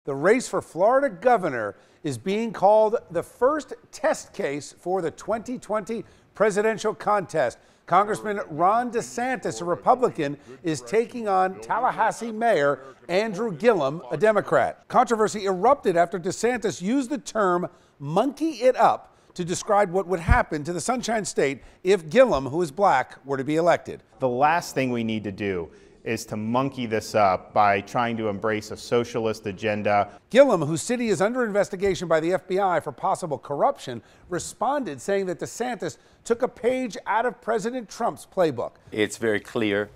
The race for Florida governor is being called the first test case for the 2020 presidential contest. Congressman Ron DeSantis, a Republican, is taking on Tallahassee Mayor Andrew Gillum, a Democrat. Controversy erupted after DeSantis used the term "monkey it up" to describe what would happen to the Sunshine State if Gillum, who is black, were to be elected. The last thing we need to do is to monkey this up by trying to embrace a socialist agenda. Gillum, whose city is under investigation by the FBI for possible corruption, responded saying that DeSantis took a page out of President Trump's playbook. It's very clear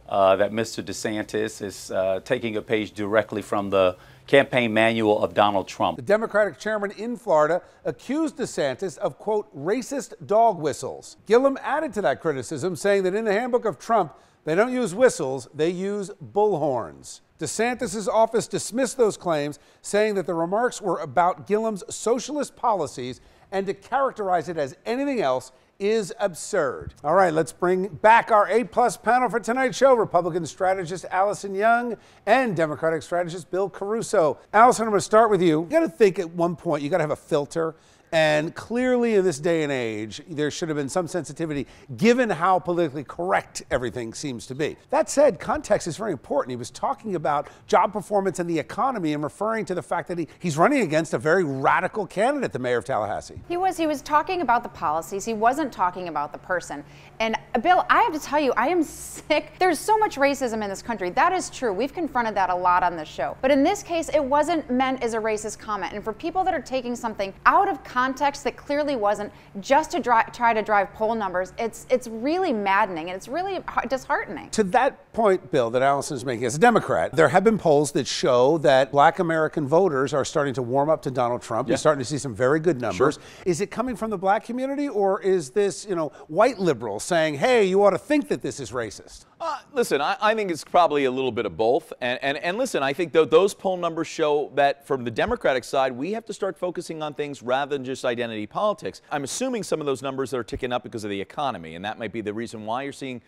that Mr. DeSantis is taking a page directly from the campaign manual of Donald Trump. The Democratic chairman in Florida accused DeSantis of, quote, racist dog whistles. Gillum added to that criticism, saying that in the handbook of Trump, they don't use whistles, they use bullhorns. DeSantis' office dismissed those claims, saying that the remarks were about Gillum's socialist policies, and to characterize it as anything else is absurd. All right, let's bring back our A-plus panel for tonight's show. Republican strategist Allison Young and Democratic strategist Bill Caruso. Allison, I'm going to start with you. You got to think at one point, you got to have a filter. And clearly in this day and age, there should have been some sensitivity given how politically correct everything seems to be. That said, context is very important. He was talking about job performance and the economy and referring to the fact that he's running against a very radical candidate, the mayor of Tallahassee. He was talking about the policies. He wasn't talking about the person. And Bill, I have to tell you, I am sick. There's so much racism in this country. That is true. We've confronted that a lot on this show. But in this case, it wasn't meant as a racist comment. And for people that are taking something out of context that clearly wasn't, just to try to drive poll numbers, it's really maddening and it's really disheartening. To that point, Bill, that Allison is making, as a Democrat, there have been polls that show that black American voters are starting to warm up to Donald Trump. You're starting to see some very good numbers. Sure. Is it coming from the black community, or is this, white liberals saying, hey, you ought to think that this is racist? Listen, I think it's probably a little bit of both. And listen, I think those poll numbers show that from the Democratic side, we have to start focusing on things rather than just identity politics. I'm assuming some of those numbers are ticking up because of the economy, and that might be the reason why you're seeing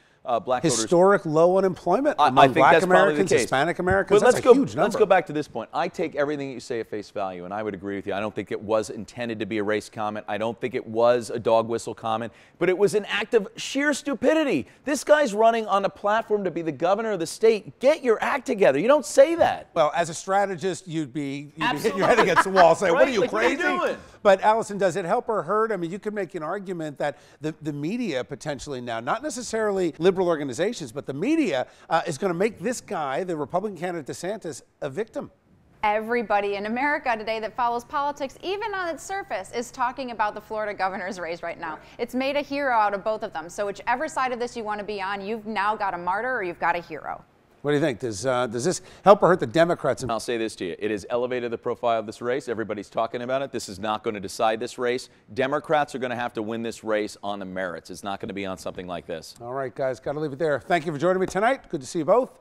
black voters. Historic low unemployment among black Americans, Hispanic Americans. That's a huge number. Let's go back to this point. I take everything you say at face value, and I would agree with you. I don't think it was intended to be a race comment. I don't think it was a dog whistle comment, but it was an act of sheer stupidity. This guy's running on a platform to be the governor of the state. Get your act together. You don't say that. Well, as a strategist, you'd be hitting your head against the wall saying, right? What are you, crazy? What are you doing? But Allison, does it help or hurt? I mean, you could make an argument that the media potentially now, not necessarily liberal organizations, but the media is going to make this guy, the Republican candidate DeSantis, a victim. Everybody in America today that follows politics, even on its surface, is talking about the Florida governor's race right now. It's made a hero out of both of them. So whichever side of this you want to be on, you've now got a martyr or you've got a hero. What do you think? Does this help or hurt the Democrats? I'll say this to you. It has elevated the profile of this race. Everybody's talking about it. This is not going to decide this race. Democrats are going to have to win this race on the merits. It's not going to be on something like this. All right, guys, got to leave it there. Thank you for joining me tonight. Good to see you both.